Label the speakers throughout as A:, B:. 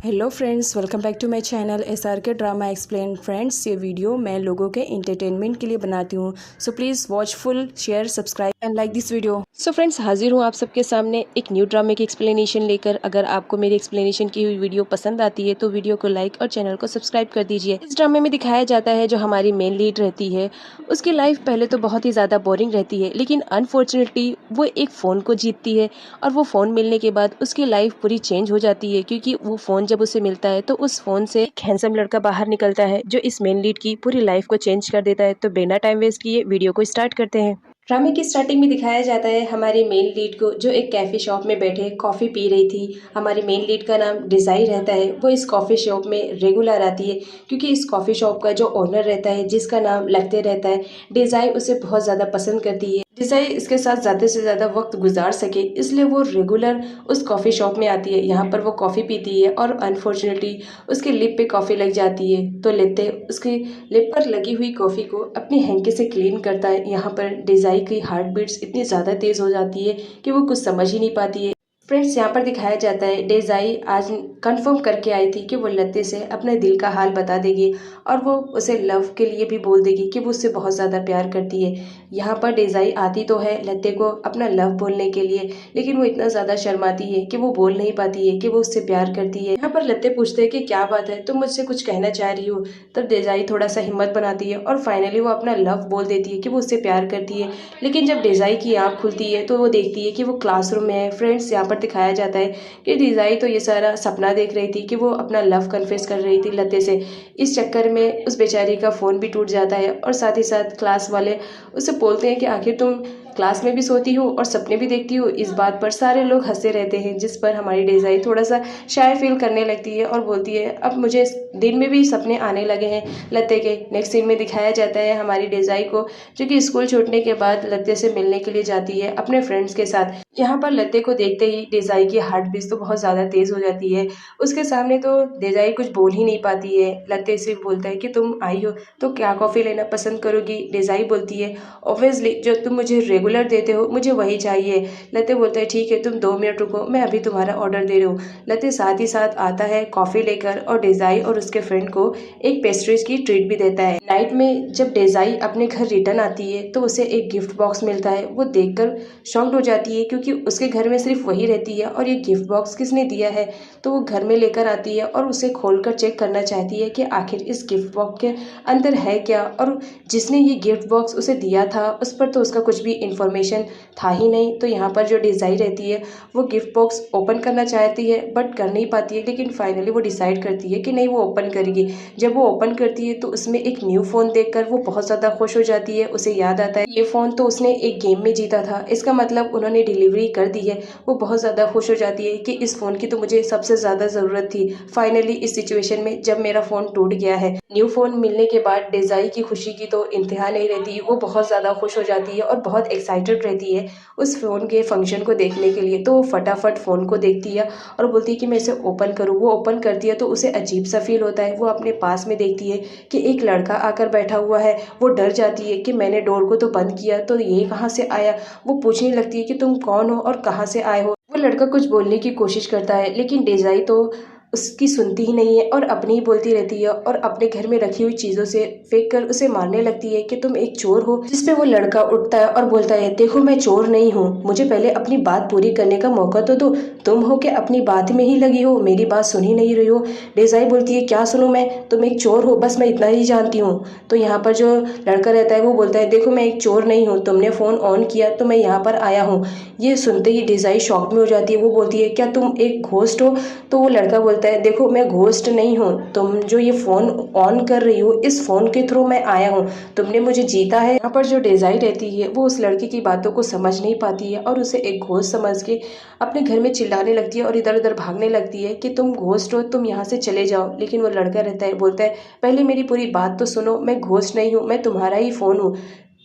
A: Hello friends, welcome back to my channel SRK drama explain. Friends, ये video मैं लोगों के एंटरटेनमेंट के लिए बनाती हूँ, so please watch full, share, subscribe and like this video. So friends, हाजिर हूँ आप सबके सामने एक न्यू ड्रामे की एक्सप्लेनेशन लेकर। अगर आपको मेरी एक्सप्लेनेशन की हुई वीडियो पसंद आती है तो वीडियो को लाइक और चैनल को सब्सक्राइब कर दीजिए। इस ड्रामे में दिखाया जाता है जो हमारी मेन लीड रहती है, उसकी लाइफ पहले तो बहुत ही ज़्यादा बोरिंग रहती है, लेकिन अनफॉर्चुनेटली वो एक फ़ोन को जीतती है और वो फ़ोन मिलने के बाद उसकी लाइफ पूरी चेंज हो जाती है, क्योंकि वो फ़ोन जब उसे मिलता है तो उस फ़ोन से एक हैंडसम लड़का बाहर निकलता है जो इस मेन लीड की पूरी लाइफ को चेंज कर देता है। तो बिना टाइम वेस्ट किए वीडियो को स्टार्ट करते हैं। ड्रामे की स्टार्टिंग में दिखाया जाता है हमारी मेन लीड को, जो एक कैफ़े शॉप में बैठे कॉफ़ी पी रही थी। हमारी मेन लीड का नाम डिज़ाई रहता है। वो इस कॉफ़ी शॉप में रेगुलर आती है, क्योंकि इस कॉफ़ी शॉप का जो ओनर रहता है, जिसका नाम लगते रहता है, डिज़ाई उसे बहुत ज़्यादा पसंद करती है। डिज़ाई इसके साथ ज़्यादा से ज़्यादा वक्त गुजार सके, इसलिए वो रेगुलर उस कॉफ़ी शॉप में आती है। यहाँ पर वो कॉफ़ी पीती है और अनफॉर्चुनेटली उसके लिप पे कॉफ़ी लग जाती है। तो लेते उसके लिप पर लगी हुई कॉफ़ी को अपने हैंकी से क्लीन करता है। यहाँ पर डिज़ाई की हार्ट बीट्स इतनी ज़्यादा तेज़ हो जाती है कि वो कुछ समझ ही नहीं पाती है। फ्रेंड्स, यहाँ पर दिखाया जाता है डेज़ाई आज कंफर्म करके आई थी कि वो लत्ते से अपने दिल का हाल बता देगी और वो उसे लव के लिए भी बोल देगी कि वो उससे बहुत ज़्यादा प्यार करती है। यहाँ पर डेज़ाई आती तो है लत्ते को अपना लव बोलने के लिए, लेकिन वो इतना ज़्यादा शर्माती है कि वो बोल नहीं पाती है कि वो उससे प्यार करती है। यहाँ पर लत्ते पूछते हैं कि क्या बात है, तुम मुझसे कुछ कहना चाह रही हो। तब डेज़ाई थोड़ा सा हिम्मत बनाती है और फाइनली वो अपना लव बोल देती है कि वो उससे प्यार करती है। लेकिन जब डेज़ाई की आँख खुलती है तो वो देखती है कि वो क्लासरूम में है। फ्रेंड्स, यहाँ पर दिखाया जाता है कि डिज़ाई तो ये सारा सपना देख रही थी कि वो अपना लव कन्फेस कर रही थी लत्ते से। इस चक्कर में उस बेचारी का फ़ोन भी टूट जाता है और साथ ही साथ क्लास वाले उससे बोलते हैं कि आखिर तुम क्लास में भी सोती हो और सपने भी देखती हो। इस बात पर सारे लोग हंसते रहते हैं, जिस पर हमारी डिज़ाई थोड़ा सा शाय फील करने लगती है और बोलती है अब मुझे दिन में भी सपने आने लगे हैं लत्ते के। नेक्स्ट सीन में दिखाया जाता है हमारी डिज़ाई को, जो कि स्कूल छूटने के बाद लत्ते से मिलने के लिए जाती है अपने फ्रेंड्स के साथ। यहाँ पर लत्ते को देखते ही डिज़ाई की हार्ट बीट तो बहुत ज़्यादा तेज़ हो जाती है। उसके सामने तो डिज़ाई कुछ बोल ही नहीं पाती है। लत्ते सिर्फ बोलता है कि तुम आई हो तो क्या कॉफ़ी लेना पसंद करोगी। डिज़ाई बोलती है ऑब्वियसली जो तुम मुझे रेगुलर देते हो मुझे वही चाहिए। लत्ते बोलता है ठीक है, तुम 2 मिनट रुको, मैं अभी तुम्हारा ऑर्डर दे रहा हूँ। लत्ते साथ ही साथ आता है कॉफ़ी लेकर और डिज़ाई और उसके फ्रेंड को एक पेस्ट्रीज की ट्रीट भी देता है। नाइट में जब डिज़ाई अपने घर रिटर्न आती है तो उसे एक गिफ्ट बॉक्स मिलता है। वो देखकर शॉक्ड हो जाती है, क्योंकि उसके घर में सिर्फ वही रहती है और ये गिफ्ट बॉक्स किसने दिया है। तो वो घर में लेकर आती है और उसे खोलकर चेक करना चाहती है कि आखिर इस गिफ्ट बॉक्स के अंदर है क्या, और जिसने ये गिफ्ट बॉक्स उसे दिया था उस पर तो उसका कुछ भी इंफॉर्मेशन था ही नहीं। तो यहाँ पर जो डिज़ाई रहती है वो गिफ्ट बॉक्स ओपन करना चाहती है बट कर नहीं पाती है, लेकिन फाइनली वो डिसाइड करती है कि नहीं, वो ओपन करेगी। जब वो ओपन करती है तो उसमें एक न्यू फ़ोन देखकर वो बहुत ज़्यादा खुश हो जाती है। उसे याद आता है ये फ़ोन तो उसने एक गेम में जीता था, इसका मतलब उन्होंने डिलीवरी कर दी है। वो बहुत ज़्यादा खुश हो जाती है कि इस फ़ोन की तो मुझे सबसे ज़्यादा ज़रूरत थी फाइनली इस सिचुएशन में जब मेरा फ़ोन टूट गया है। न्यू फ़ोन मिलने के बाद डिज़ाई की खुशी की तो इंतहा नहीं रहती। वो बहुत ज़्यादा खुश हो जाती है और बहुत एक्साइटेड रहती है उस फ़ोन के फंक्शन को देखने के लिए। तो वो फटाफट फ़ोन को देखती है और बोलती है कि मैं इसे ओपन करूँ। वो ओपन करती है तो उसे अजीब सा फील होता है। वो अपने पास में देखती है कि एक लड़का आकर बैठा हुआ है। वो डर जाती है कि मैंने डोर को तो बंद किया, तो ये कहाँ से आया। वो पूछने लगती है कि तुम कौन हो और कहाँ से आए हो। वो लड़का कुछ बोलने की कोशिश करता है, लेकिन डिज़ाई तो उसकी सुनती ही नहीं है और अपनी ही बोलती रहती है और अपने घर में रखी हुई चीज़ों से फेंक कर उसे मारने लगती है कि तुम एक चोर हो। जिस पे वो लड़का उठता है और बोलता है देखो मैं चोर नहीं हूँ, मुझे पहले अपनी बात पूरी करने का मौका तो दो। तुम हो कि अपनी बात में ही लगी हो, मेरी बात सुन ही नहीं रही हो। डिज़ाई बोलती है क्या सुनूं मैं, तुम एक चोर हो, बस मैं इतना ही जानती हूँ। तो यहाँ पर जो लड़का रहता है वो बोलता है देखो मैं एक चोर नहीं हूँ, तुमने फ़ोन ऑन किया तो मैं यहाँ पर आया हूँ। ये सुनते ही डिज़ाई शॉक में हो जाती है। वो बोलती है क्या तुम एक घोस्ट हो। तो वो लड़का बोलता है देखो मैं घोस्ट नहीं हूँ, तुम जो ये फ़ोन ऑन कर रही हो इस फ़ोन के थ्रू मैं आया हूँ, तुमने मुझे जीता है। यहाँ पर जो डिज़ाई रहती है वो उस लड़के की बातों को समझ नहीं पाती है और उसे एक घोस्ट समझ के अपने घर में चिल्लाने लगती है और इधर उधर भागने लगती है कि तुम घोस्ट हो, तुम यहाँ से चले जाओ। लेकिन वो लड़का रहता है बोलता है पहले मेरी पूरी बात तो सुनो, मैं घोस्ट नहीं हूँ, मैं तुम्हारा ही फ़ोन हूँ।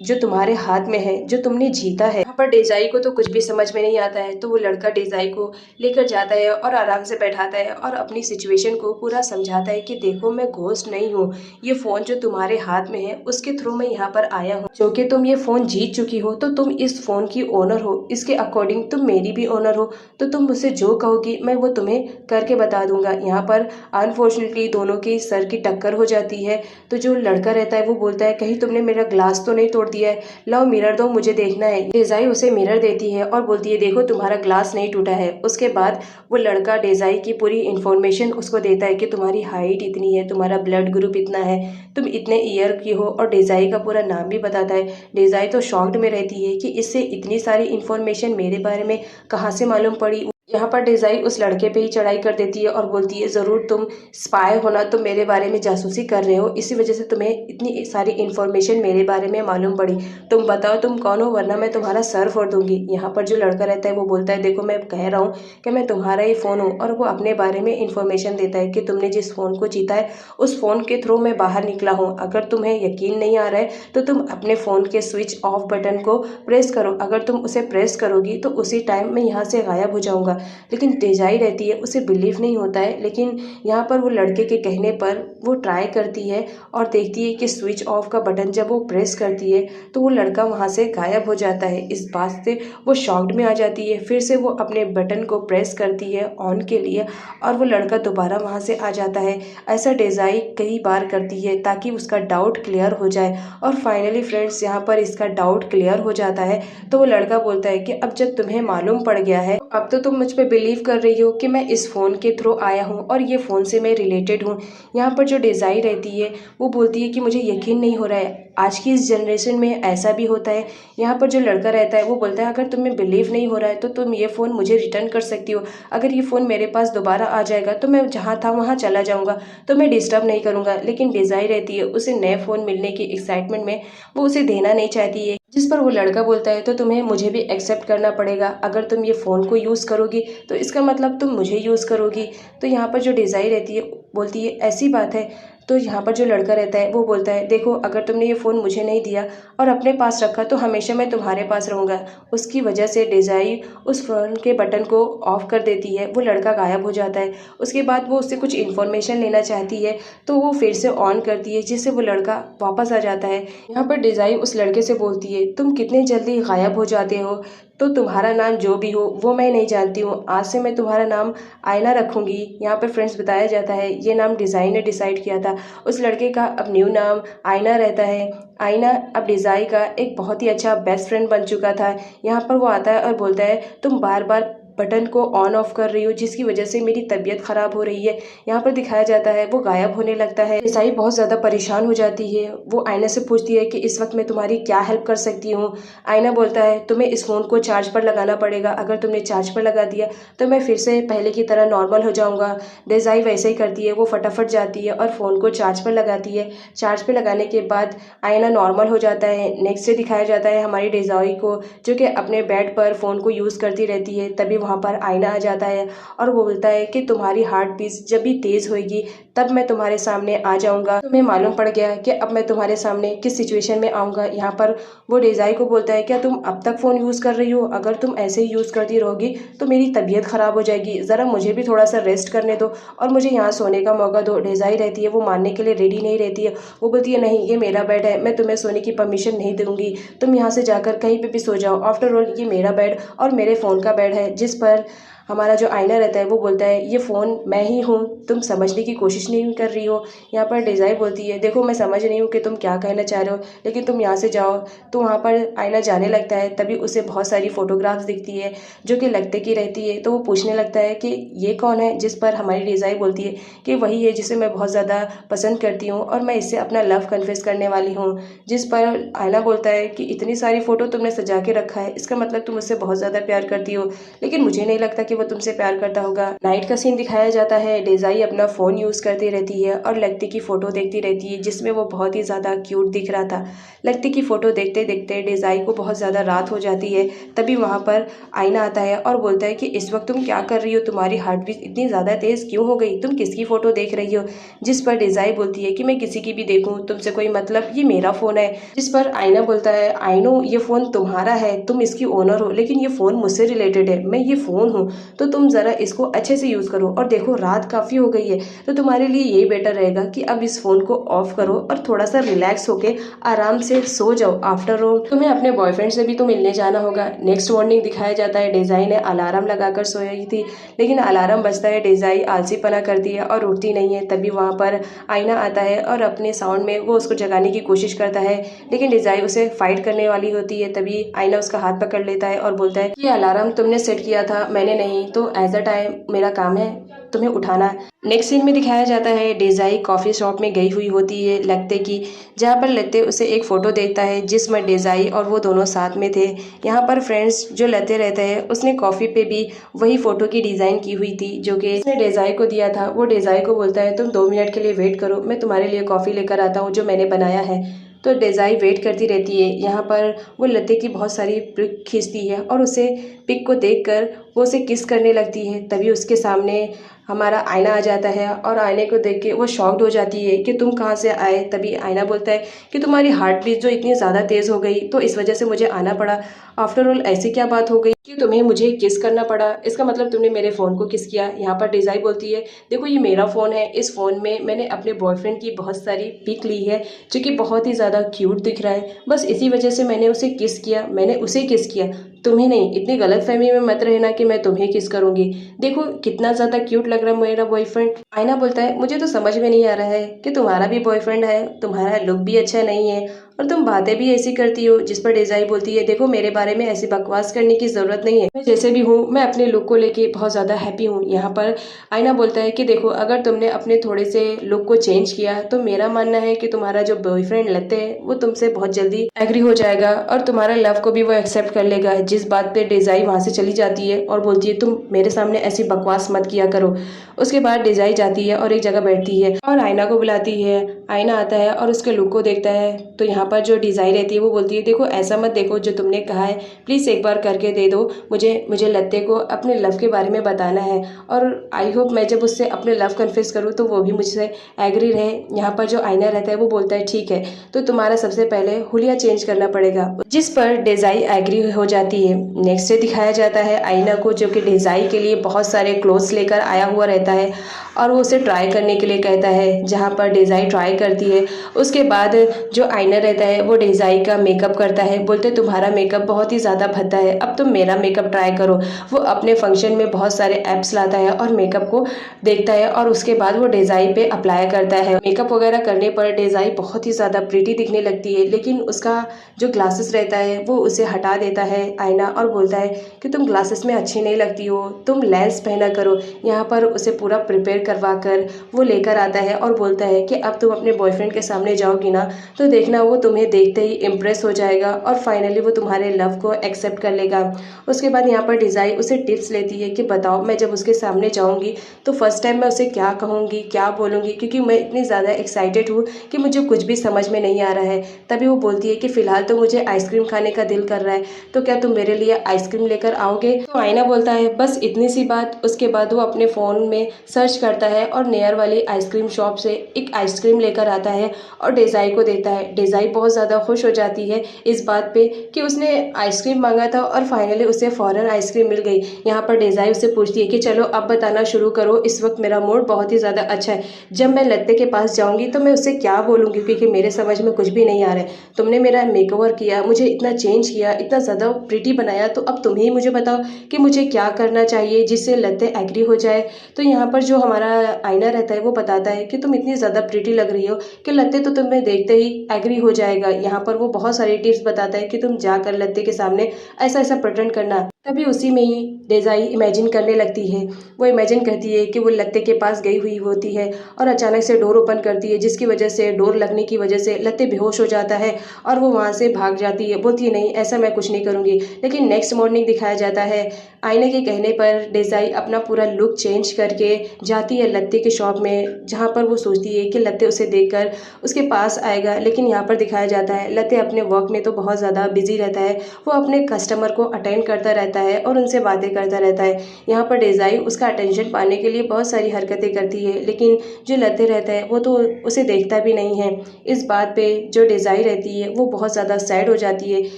A: जो तुम्हारे हाथ में है, जो तुमने जीता है। यहाँ पर डेजाई को तो कुछ भी समझ में नहीं आता है, तो वो लड़का डेजाई को लेकर जाता है और आराम से बैठाता है और अपनी सिचुएशन को पूरा समझाता है कि देखो मैं घोस्ट नहीं हूँ, ये फ़ोन जो तुम्हारे हाथ में है उसके थ्रू मैं यहाँ पर आया हूँ। जो कि तुम ये फ़ोन जीत चुकी हो तो तुम इस फ़ोन की ओनर हो, इसके अकॉर्डिंग तुम मेरी भी ओनर हो, तो तुम मुझसे जो कहोगी मैं वो तुम्हें करके बता दूंगा। यहाँ पर अनफॉर्चुनेटली दोनों की सर की टक्कर हो जाती है। तो जो लड़का रहता है वो बोलता है कहीं तुमने मेरा ग्लास तो नहीं तोड़ दिया है, लाओ मिरर दो मुझे देखना है। डेजाई उसे मिरर देती है और बोलती है देखो तुम्हारा ग्लास नहीं टूटा है। उसके बाद वो लड़का डेजाई की पूरी इन्फॉर्मेशन उसको देता है कि तुम्हारी हाइट इतनी है, तुम्हारा ब्लड ग्रुप इतना है, तुम इतने ईयर की हो, और डेजाई का पूरा नाम भी बताता है। डेजाई तो शॉक्ड में रहती है कि इससे इतनी सारी इन्फॉर्मेशन मेरे बारे में कहाँ से मालूम पड़ी। यहाँ पर डेजाई उस लड़के पे ही चढ़ाई कर देती है और बोलती है ज़रूर तुम स्पाई हो ना, तुम मेरे बारे में जासूसी कर रहे हो, इसी वजह से तुम्हें इतनी सारी इन्फॉर्मेशन मेरे बारे में मालूम पड़ी। तुम बताओ तुम कौन हो, वरना मैं तुम्हारा सर फोड़ दूंगी। यहाँ पर जो लड़का रहता है वो बोलता है देखो मैं कह रहा हूँ कि मैं तुम्हारा ही फ़ोन हूँ, और वो अपने बारे में इन्फॉर्मेशन देता है कि तुमने जिस फ़ोन को जीता है उस फ़ोन के थ्रू मैं बाहर निकला हूँ। अगर तुम्हें यकीन नहीं आ रहा है तो तुम अपने फ़ोन के स्विच ऑफ बटन को प्रेस करो, अगर तुम उसे प्रेस करोगी तो उसी टाइम मैं यहाँ से गायब हो जाऊँगा। लेकिन डेजाई रहती है, उसे बिलीव नहीं होता है, लेकिन यहाँ पर वो लड़के के कहने पर वो ट्राई करती है और देखती है कि स्विच ऑफ का बटन जब वो प्रेस करती है तो वो लड़का वहाँ से गायब हो जाता है। इस बात से वो शॉक्ड में आ जाती है, फिर से वो अपने बटन को प्रेस करती है ऑन के लिए और वो लड़का दोबारा वहाँ से आ जाता है। ऐसा डेजाई कई बार करती है ताकि उसका डाउट क्लियर हो जाए, और फाइनली फ्रेंड्स यहाँ पर इसका डाउट क्लियर हो जाता है। तो वो लड़का बोलता है कि अब जब तुम्हें मालूम पड़ गया है, अब तो तुम मुझ पे बिलीव कर रही हो कि मैं इस फ़ोन के थ्रू आया हूँ और ये फ़ोन से मैं रिलेटेड हूँ। यहाँ पर जो डेजाई रहती है वो बोलती है कि मुझे यकीन नहीं हो रहा है, आज की इस जनरेशन में ऐसा भी होता है। यहाँ पर जो लड़का रहता है वो बोलता है अगर तुम्हें बिलीव नहीं हो रहा है तो तुम ये फ़ोन मुझे रिटर्न कर सकती हो, अगर ये फ़ोन मेरे पास दोबारा आ जाएगा तो मैं जहाँ था वहाँ चला जाऊँगा, तो मैं डिस्टर्ब नहीं करूँगा। लेकिन डेजाई रहती है उसे नए फ़ोन मिलने की एक्साइटमेंट में वो उसे देना नहीं चाहती है, जिस पर वो लड़का बोलता है तो तुम्हें मुझे भी एक्सेप्ट करना पड़ेगा, अगर तुम ये फ़ोन को यूज़ करोगी तो इसका मतलब तुम मुझे यूज़ करोगी। तो यहाँ पर जो डेजाई रहती है बोलती है ऐसी बात है। तो यहाँ पर जो लड़का रहता है वो बोलता है देखो अगर तुमने ये फ़ोन मुझे नहीं दिया और अपने पास रखा तो हमेशा मैं तुम्हारे पास रहूँगा। उसकी वजह से डेजाई उस फ़ोन के बटन को ऑफ कर देती है, वो लड़का गायब हो जाता है। उसके बाद वो उससे कुछ इन्फॉर्मेशन लेना चाहती है तो वो फिर से ऑन करती है, जिससे वो लड़का वापस आ जाता है। यहाँ पर डेजाई उस लड़के से बोलती है तुम कितने जल्दी गायब हो जाते हो, तो तुम्हारा नाम जो भी हो वो मैं नहीं जानती हूँ, आज से मैं तुम्हारा नाम आईना रखूँगी। यहाँ पर फ्रेंड्स बताया जाता है ये नाम डिज़ाइन ने डिसाइड किया था। उस लड़के का अब न्यू नाम आईना रहता है। आईना अब डिज़ाइन का एक बहुत ही अच्छा बेस्ट फ्रेंड बन चुका था। यहाँ पर वो आता है और बोलता है तुम बार बार बटन को ऑन ऑफ कर रही हो जिसकी वजह से मेरी तबीयत ख़राब हो रही है। यहाँ पर दिखाया जाता है वो गायब होने लगता है। ईसाई बहुत ज़्यादा परेशान हो जाती है, वो आईना से पूछती है कि इस वक्त मैं तुम्हारी क्या हेल्प कर सकती हूँ। आईना बोलता है तुम्हें इस फ़ोन को चार्ज पर लगाना पड़ेगा, अगर तुमने चार्ज पर लगा दिया तो मैं फिर से पहले की तरह नॉर्मल हो जाऊँगा। डेजाई वैसे ही करती है, वो फटाफट जाती है और फ़ोन को चार्ज पर लगाती है। चार्ज पर लगाने के बाद आईना नॉर्मल हो जाता है। नेक्स्ट डे दिखाया जाता है हमारी डेजाई को जो कि अपने बेड पर फ़ोन को यूज़ करती रहती है। तभी वहाँ पर आईना आ जाता है और वो बोलता है कि तुम्हारी हार्ट बीट जब भी तेज़ होगी तब मैं तुम्हारे सामने आ जाऊँगा। तुम्हें मालूम पड़ गया कि अब मैं तुम्हारे सामने किस सिचुएशन में आऊँगा। यहाँ पर वो डेजाई को बोलता है क्या तुम अब तक फ़ोन यूज़ कर रही हो, अगर तुम ऐसे ही यूज़ करती रहोगी तो मेरी तबीयत ख़राब हो जाएगी, ज़रा मुझे भी थोड़ा सा रेस्ट करने दो और मुझे यहाँ सोने का मौका दो। डेजाई रहती है वो मानने के लिए रेडी नहीं रहती है, वो बोलती है नहीं ये मेरा बेड है, मैं तुम्हें सोने की परमिशन नहीं दूंगी, तुम यहाँ से जाकर कहीं पे भी सो जाओ, आफ्टर ऑल ये मेरा बेड और मेरे फ़ोन का बेड है। जिस पर हमारा जो आईना रहता है वो बोलता है ये फ़ोन मैं ही हूँ, तुम समझने की कोशिश नहीं कर रही हो। यहाँ पर डेजाई बोलती है देखो मैं समझ रही हूँ कि तुम क्या कहना चाह रहे हो, लेकिन तुम यहाँ से जाओ। तो वहाँ पर आईना जाने लगता है, तभी उसे बहुत सारी फ़ोटोग्राफ्स दिखती है जो कि लगते की रहती है। तो वो पूछने लगता है कि ये कौन है, जिस पर हमारी डेजाई बोलती है कि वही है जिसे मैं बहुत ज़्यादा पसंद करती हूँ और मैं इससे अपना लव कन्फेस करने वाली हूँ। जिस पर आईना बोलता है कि इतनी सारी फ़ोटो तुमने सजा के रखा है, इसका मतलब तुम मुझसे बहुत ज़्यादा प्यार करती हो, लेकिन मुझे नहीं लगता कि कि वो तुमसे प्यार करता होगा। नाइट का सीन दिखाया जाता है, डेजाई अपना फ़ोन यूज़ करती रहती है और लत्ते की फ़ोटो देखती रहती है जिसमें वो बहुत ही ज़्यादा क्यूट दिख रहा था। लत्ते की फ़ोटो देखते देखते डेजाई को बहुत ज़्यादा रात हो जाती है। तभी वहाँ पर आईना आता है और बोलता है कि इस वक्त तुम क्या कर रही हो, तुम्हारी हार्ट बीट इतनी ज़्यादा तेज़ क्यों हो गई, तुम किसकी फ़ोटो देख रही हो। जिस पर डेजाई बोलती है कि मैं किसी की भी देखूं तुमसे कोई मतलब, ये मेरा फ़ोन है। जिस पर आईना बोलता है, आई नो ये फ़ोन तुम्हारा है, तुम इसकी ओनर हो, लेकिन ये फ़ोन मुझसे रिलेटेड है, मैं ये फ़ोन हूँ, तो तुम ज़रा इसको अच्छे से यूज़ करो। और देखो रात काफ़ी हो गई है, तो तुम्हारे लिए यही बेटर रहेगा कि अब इस फ़ोन को ऑफ करो और थोड़ा सा रिलैक्स होके आराम से सो जाओ। आफ्टर ऑल तुम्हें अपने बॉयफ्रेंड से भी तो मिलने जाना होगा। नेक्स्ट मॉर्निंग दिखाया जाता है, डेजाई ने अलार्म लगाकर सोई थी, लेकिन अलार्म बजता है, डेजाई आलसीपना करती है और उठती नहीं है। तभी वहाँ पर आईना आता है और अपने साउंड में वो उसको जगाने की कोशिश करता है, लेकिन डेजाई उसे फाइट करने वाली होती है। तभी आईना उसका हाथ पकड़ लेता है और बोलता है कि अलार्म तुमने सेट किया था, मैंने नहीं, तो एज अ टाइम मेरा काम है तुम्हें उठाना। नेक्स्ट सीन में दिखाया जाता है, डेजाई कॉफ़ी शॉप में गई हुई होती है लत्ते की, जहाँ पर लत्ते उसे एक फ़ोटो देखता है जिसमें डेजाई और वो दोनों साथ में थे। यहाँ पर फ्रेंड्स जो लत्ते रहते हैं उसने कॉफ़ी पे भी वही फ़ोटो की डिज़ाइन की हुई थी जो कि उसने डेजाई को दिया था। वो डेजाई को बोलता है तुम 2 मिनट के लिए वेट करो, मैं तुम्हारे लिए कॉफ़ी लेकर आता हूँ जो मैंने बनाया है। तो डेजाई वेट करती रहती है। यहाँ पर वो लत्ते की बहुत सारी पिक खींचती है और उसे पिक को देखकर वो उसे किस करने लगती है। तभी उसके सामने हमारा आईना आ जाता है और आईने को देख के वो शॉक्ड हो जाती है कि तुम कहाँ से आए। तभी आईना बोलता है कि तुम्हारी हार्ट बीट जो इतनी ज़्यादा तेज़ हो गई तो इस वजह से मुझे आना पड़ा। आफ्टर ऑल ऐसी क्या बात हो गई कि तुम्हें मुझे किस करना पड़ा, इसका मतलब तुमने मेरे फ़ोन को किस किया। यहाँ पर डेजाई बोलती है देखो ये मेरा फ़ोन है, इस फ़ोन में मैंने अपने बॉयफ्रेंड की बहुत सारी पिक ली है जो कि बहुत ही ज़्यादा क्यूट दिख रहा है, बस इसी वजह से मैंने उसे किस किया, मैंने उसे किस किया, तुम्हें नहीं। इतनी गलतफहमी में मत रहना कि मैं तुम्हें किस करूंगी, देखो कितना ज़्यादा क्यूट लग रहा है मेरा बॉयफ्रेंड। आईना बोलता है मुझे तो समझ में नहीं आ रहा है कि तुम्हारा भी बॉयफ्रेंड है, तुम्हारा लुक भी अच्छा नहीं है और तुम बातें भी ऐसी करती हो। जिस पर डेजाई बोलती है देखो मेरे बारे में ऐसी बकवास करने की ज़रूरत नहीं है, मैं जैसे भी हूँ मैं अपने लुक को लेके बहुत ज़्यादा हैप्पी हूँ। यहाँ पर आईना बोलता है कि देखो अगर तुमने अपने थोड़े से लुक को चेंज किया तो मेरा मानना है कि तुम्हारा जो बॉयफ्रेंड लगते हैं वो तुमसे बहुत जल्दी एग्री हो जाएगा और तुम्हारा लव को भी वो एक्सेप्ट कर लेगा। जिस बात पे डेजाई वहाँ से चली जाती है और बोलती है तुम मेरे सामने ऐसी बकवास मत किया करो। उसके बाद डेजाई जाती है और एक जगह बैठती है और आईना को बुलाती है। आईना आता है और उसके लुक को देखता है तो यहाँ पर जो डिज़ाई रहती है वो बोलती है देखो ऐसा मत देखो, जो तुमने कहा है प्लीज़ एक बार करके दे दो, मुझे लत्ते को अपने लव के बारे में बताना है और आई होप मैं जब उससे अपने लव कन्फेस करूँ तो वो भी मुझसे एग्री रहे। यहाँ पर जो आईना रहता है वो बोलता है ठीक है, तो तुम्हारा सबसे पहले हुलिया चेंज करना पड़ेगा। जिस पर डेजाई एग्री हो जाती है। नेक्स्ट डे दिखाया जाता है आईना को जो कि डेजाई के लिए बहुत सारे क्लोथ्स लेकर आया हुआ रहता है और वो उसे ट्राई करने के लिए कहता है, जहाँ पर डेजाई ट्राई करती है। उसके बाद जो आईना रहता है वो डेजाई का मेकअप करता है, बोलते तुम्हारा मेकअप बहुत ही ज़्यादा भद्दा है, अब तुम मेरा मेकअप ट्राई करो। वो अपने फंक्शन में बहुत सारे ऐप्स लाता है और मेकअप को देखता है और उसके बाद वो डेजाई पे अप्लाई करता है। मेकअप वगैरह करने पर डेजाई बहुत ही ज़्यादा प्रीटी दिखने लगती है, लेकिन उसका जो ग्लासेस रहता है वो उसे हटा देता है आईना और बोलता है कि तुम ग्लासेस में अच्छी नहीं लगती हो, तुम लेंस पहना करो। यहाँ पर उसे पूरा प्रिपेयर करवा कर वो लेकर आता है और बोलता है कि अब तुम अपने बॉयफ्रेंड के सामने जाओगी ना तो देखना वो तुम्हें देखते ही इम्प्रेस हो जाएगा और फाइनली वो तुम्हारे लव को एक्सेप्ट कर लेगा। उसके बाद यहाँ पर डिज़ाई उसे टिप्स लेती है कि बताओ मैं जब उसके सामने जाऊँगी तो फर्स्ट टाइम मैं उसे क्या कहूँगी, क्या बोलूँगी, क्योंकि मैं इतनी ज़्यादा एक्साइटेड हूँ कि मुझे कुछ भी समझ में नहीं आ रहा है। तभी वो बोलती है कि फ़िलहाल तो मुझे आइसक्रीम खाने का दिल कर रहा है, तो क्या तुम मेरे लिए आइसक्रीम लेकर आओगे। तो आईना बोलता है बस इतनी सी बात। उसके बाद वो अपने फ़ोन में सर्च करता है और नियर वाली आइसक्रीम शॉप से एक आइसक्रीम लेकर आता है और डेजाई को देता है। डेजाई बहुत ज़्यादा खुश हो जाती है इस बात पे कि उसने आइसक्रीम मांगा था और फाइनली उसे फ़ौरन आइसक्रीम मिल गई। यहाँ पर डेजाई उससे पूछती है कि चलो अब बताना शुरू करो, इस वक्त मेरा मूड बहुत ही ज़्यादा अच्छा है, जब मैं लत्ते के पास जाऊँगी तो मैं उससे क्या बोलूँगी, क्योंकि मेरे समझ में कुछ भी नहीं आ रहा है। तुमने मेरा मेकओवर किया, मुझे इतना चेंज किया, इतना ज़्यादा प्रिटी बनाया, तो अब तुम ही मुझे बताओ कि मुझे क्या करना चाहिए जिससे लत्ते एग्री हो जाए। तो यहाँ पर जो हमारा आईना रहता है वो बताता है कि तुम इतनी ज़्यादा प्रिटी लग रही हो कि लत्ते तो तुम्हें देखते ही एग्री हो जाएगा। यहाँ पर वो बहुत सारी टिप्स बताता है कि तुम जाकर लत्ते के सामने ऐसा ऐसा प्रेटेंड करना। तभी उसी में ही डेजाई इमेजिन करने लगती है। वो इमेजिन करती है कि वो लत्ते के पास गई हुई होती है और अचानक से डोर ओपन करती है, जिसकी वजह से डोर लगने की वजह से लत्ते बेहोश हो जाता है और वो वहाँ से भाग जाती है। बोलती है नहीं ऐसा मैं कुछ नहीं करूँगी। लेकिन नेक्स्ट मॉर्निंग दिखाया जाता है आईना के कहने पर डेज़ाई अपना पूरा लुक चेंज करके जाती है लत्ते के शॉप में, जहाँ पर वो सोचती है कि लत्ते उसे देखकर उसके पास आएगा। लेकिन यहाँ पर दिखाया जाता है लत्ते अपने वर्क में तो बहुत ज़्यादा बिजी रहता है, वो अपने कस्टमर को अटेंड करता रहता है और उनसे बातें करता रहता है। यहाँ पर डेज़ाई उसका अटेंशन पाने के लिए बहुत सारी हरकतें करती है, लेकिन जो लत्ते रहता है वो तो उसे देखता भी नहीं है। इस बात पे जो डेज़ाई रहती है वो बहुत ज़्यादा सैड हो जाती है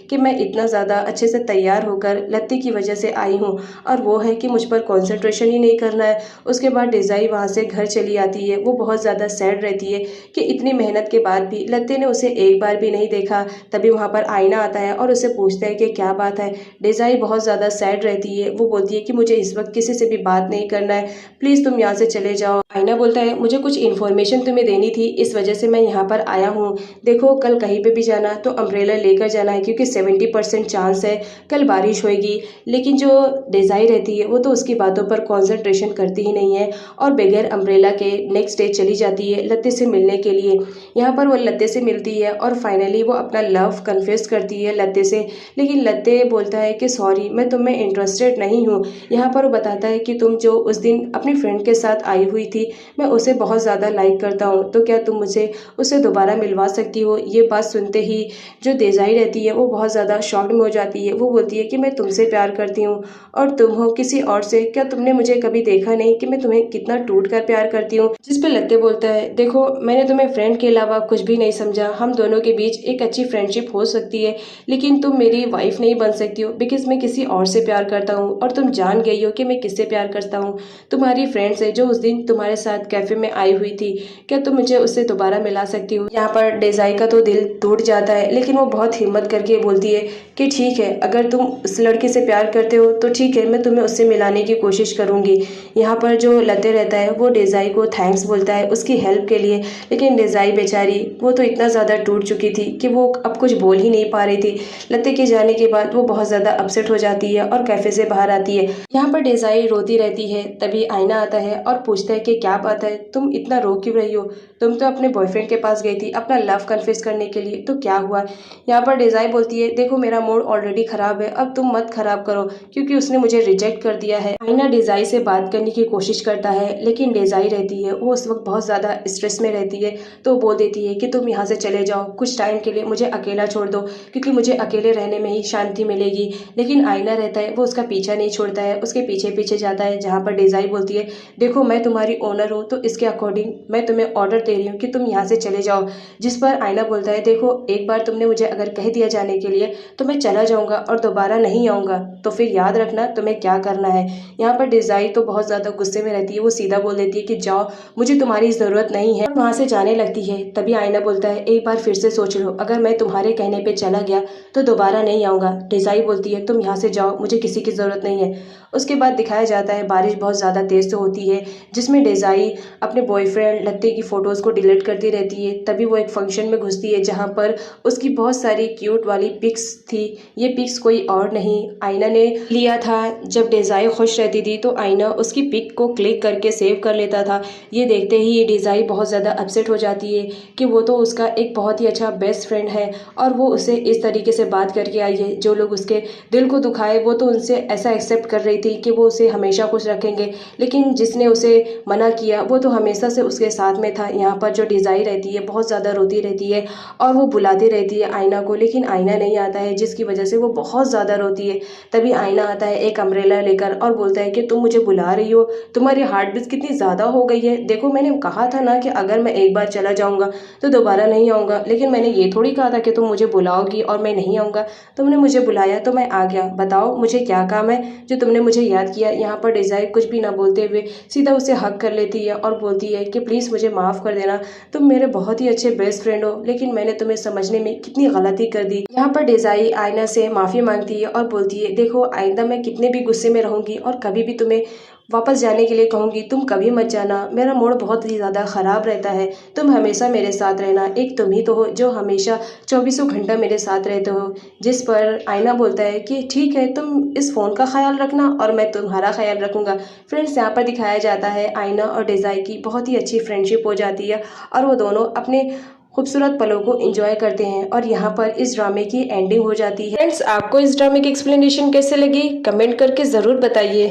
A: कि मैं इतना ज़्यादा अच्छे से तैयार होकर लत्ते की वजह से आई हूँ और वो है कि मुझ पर कंसंट्रेशन ही नहीं करना है। उसके बाद डेज़ाई वहाँ से घर चली आती है। वो बहुत ज़्यादा सैड रहती है कि इतनी मेहनत के बाद भी लत्ते ने उसे एक बार भी नहीं देखा। तभी वहाँ पर आईना आता है और उसे पूछता है कि क्या बात है। डेज़ाई बहुत ज़्यादा सैड रहती है। वो बोलती है कि मुझे इस वक्त किसी से भी बात नहीं करना है, प्लीज़ तुम यहाँ से चले जाओ। आईना बोलता है मुझे कुछ इन्फॉर्मेशन तुम्हें देनी थी, इस वजह से मैं यहाँ पर आया हूँ। देखो कल कहीं पे भी जाना तो अम्ब्रेला लेकर जाना है, क्योंकि 70% चांस है कल बारिश होएगी। लेकिन जो डेज़ाई रहती है वो तो उसकी बातों पर कंसंट्रेशन करती ही नहीं है और बगैर अम्ब्रेला के नेक्स्ट डे चली जाती है लत्ते से मिलने के लिए। यहाँ पर वो लत्ते से मिलती है और फाइनली वो अपना लव कन्फेस करती है लत्ते से। लेकिन लत्ते बोलता है कि सॉरी, मैं तुम में इंटरेस्टेड नहीं हूँ। यहाँ पर वो बताता है कि तुम जो उस दिन अपनी फ्रेंड के साथ आई हुई थी, मैं उसे बहुत ज़्यादा लाइक करता हूँ, तो क्या तुम मुझे उससे दोबारा मिलवा सकती हो। ये बात सुनते ही जो डेज़ाई रहती है वो बहुत ज़्यादा शॉक्ड में हो जाती है। वो बोलती है कि मैं तुमसे प्यार करती हूँ और तुम हो किसी और से, क्या तुमने मुझे कभी देखा नहीं कि मैं तुम्हें कितना टूट कर प्यार करती हूँ। जिस पे लत्ते बोलता है देखो मैंने तुम्हें फ्रेंड के अलावा कुछ भी नहीं समझा, हम दोनों के बीच एक अच्छी फ्रेंडशिप हो सकती है, लेकिन तुम मेरी वाइफ नहीं बन सकती हो बिकॉज मैं किसी और से प्यार करता हूँ और तुम जान गई हो कि मैं किससे प्यार करता हूँ। तुम्हारी फ्रेंड से जो उस दिन तुम्हारे साथ कैफे में आई हुई थी, क्या तुम मुझे उससे दोबारा मिला सकती हो। यहाँ पर डेज़ाई का तो दिल टूट जाता है, लेकिन वो बहुत हिम्मत करके बोलती है कि ठीक है, अगर तुम उस लड़के से प्यार करते हो तो ठीक है, मैं तुम्हें उससे मिलाने की कोशिश करूंगी। यहाँ पर जो लत्ते रहता है वो डेज़ाई को थैंक्स बोलता है उसकी हेल्प के लिए, लेकिन डेज़ाई बेचारी वो तो इतना ज़्यादा टूट चुकी थी कि वो अब कुछ बोल ही नहीं पा रही थी। लत्ते के जाने के बाद वो बहुत ज़्यादा अपसेट हो जाती है और कैफे से बाहर आती है। यहाँ पर डेज़ाई रोती रहती है। तभी आईना आता है और पूछता है कि क्या बात है, तुम इतना रो क्यों रही हो, तुम तो अपने बॉयफ्रेंड के पास गई थी अपना लव कन्फेस करने के लिए, तो क्या हुआ। यहाँ पर डेज़ाई बोलती है देखो मेरा मूड ऑलरेडी ख़राब है, अब तुम मत ख़राब करो क्योंकि उसने मुझे रिजेक्ट कर दिया है। आईना डेज़ाई से बात करने की कोशिश करता है, लेकिन डेज़ाई रहती है वो उस वक्त बहुत ज़्यादा स्ट्रेस में रहती है, तो बोल देती है कि तुम यहाँ से चले जाओ, कुछ टाइम के लिए मुझे अकेला छोड़ दो क्योंकि मुझे अकेले रहने में ही शांति मिलेगी। लेकिन आईना रहता है वो उसका पीछा नहीं छोड़ता है, उसके पीछे पीछे जाता है। जहाँ पर डेज़ाई बोलती है देखो मैं तुम्हारी ओनर हूँ, तो इसके अकॉर्डिंग मैं तुम्हें ऑर्डर दे रही हूँ कि तुम यहाँ से चले जाओ। जिस पर आईना बोलता है देखो एक बार तुमने मुझे अगर कह दिया जाने के लिए तो मैं चला जाऊँगा और दोबारा नहीं आऊँगा, तो फिर याद रखना तुम्हें क्या करना है। यहाँ पर डेज़ाई तो बहुत ज़्यादा गुस्से में रहती है, वो सीधा बोल देती है कि जाओ, मुझे तुम्हारी ज़रूरत नहीं है, वहाँ से जाने लगती है। तभी आईना बोलता है एक बार फिर से सोच लो, अगर मैं तुम्हारे कहने पे चला गया तो दोबारा नहीं आऊँगा। डेज़ाई बोलती है तुम यहाँ से जाओ, मुझे किसी की ज़रूरत नहीं है। उसके बाद दिखाया जाता है बारिश बहुत ज़्यादा तेज़ से होती है, जिसमें डेज़ाई अपने बॉयफ्रेंड लत्ते की फ़ोटोज़ को डिलीट करती रहती है। तभी वो एक फंक्शन में घुसती है जहाँ पर उसकी बहुत सारी क्यूट वाली पिक्स थी। ये पिक्स कोई और नहीं आईना ने लिया था। जब डेज़ाई खुश रहती थी तो आईना उसकी पिक को क्लिक करके सेव कर लेता था। ये देखते ही ये डेज़ाई बहुत ज़्यादा अपसेट हो जाती है कि वो तो उसका एक बहुत ही अच्छा बेस्ट फ्रेंड है और वो उसे इस तरीके से बात करके आई है। जो लोग उसके दिल को दुखाए वो तो उनसे ऐसा एक्सेप्ट कर रही थी कि वो उसे हमेशा खुश रखेंगे, लेकिन जिसने उसे मना किया वो तो हमेशा से उसके साथ में था। यहाँ पर जो डेज़ाई रहती है बहुत ज़्यादा रोती रहती है और वो बुलाती रहती है आईना को, लेकिन आईना नहीं आता है, जिसकी वजह से वो बहुत ज़्यादा रोती है। तभी आईना आता है एक अम्ब्रेला लेकर और बोलता है कि तुम मुझे बुला रही हो, तुम्हारी हार्ट बीट कितनी ज़्यादा हो गई है, देखो मैंने कहा था ना कि अगर मैं एक बार चला जाऊँगा तो दोबारा नहीं आऊँगा, लेकिन मैंने ये थोड़ी कहा था कि तुम मुझे बुलाओगी और मैं नहीं आऊँगा। तुमने मुझे बुलाया तो मैं आ गया, बताओ मुझे क्या काम है जो तुमने मुझे याद किया। यहाँ पर डेज़ाई कुछ भी ना बोलते हुए सीधा उसे हक कर लेती है और बोलती है कि प्लीज़ मुझे माफ़ कर देना, तुम मेरे बहुत ही अच्छे बेस्ट फ्रेंड हो, लेकिन मैंने तुम्हें समझने में कितनी गलती कर दी। यहाँ पर डेज़ाई आईना से माफ़ी मांगती है और बोलती है देखो आइंदा मैं कितने भी गुस्से में रहूँगी और कभी भी तुम्हें वापस जाने के लिए कहूँगी, तुम कभी मत जाना, मेरा मूड बहुत ही ज़्यादा ख़राब रहता है, तुम हमेशा मेरे साथ रहना, एक तुम ही तो हो जो हमेशा 24 घंटा मेरे साथ रहते हो। जिस पर आईना बोलता है कि ठीक है, तुम इस फ़ोन का ख्याल रखना और मैं तुम्हारा ख्याल रखूँगा। फ्रेंड्स, यहाँ पर दिखाया जाता है आईना और डेज़ाई की बहुत ही अच्छी फ्रेंडशिप हो जाती है और वो दोनों अपने खूबसूरत पलों को एंजॉय करते हैं और यहाँ पर इस ड्रामे की एंडिंग हो जाती है। फ्रेंड्स, आपको इस ड्रामे की एक्सप्लेनेशन कैसे लगी कमेंट करके ज़रूर बताइए।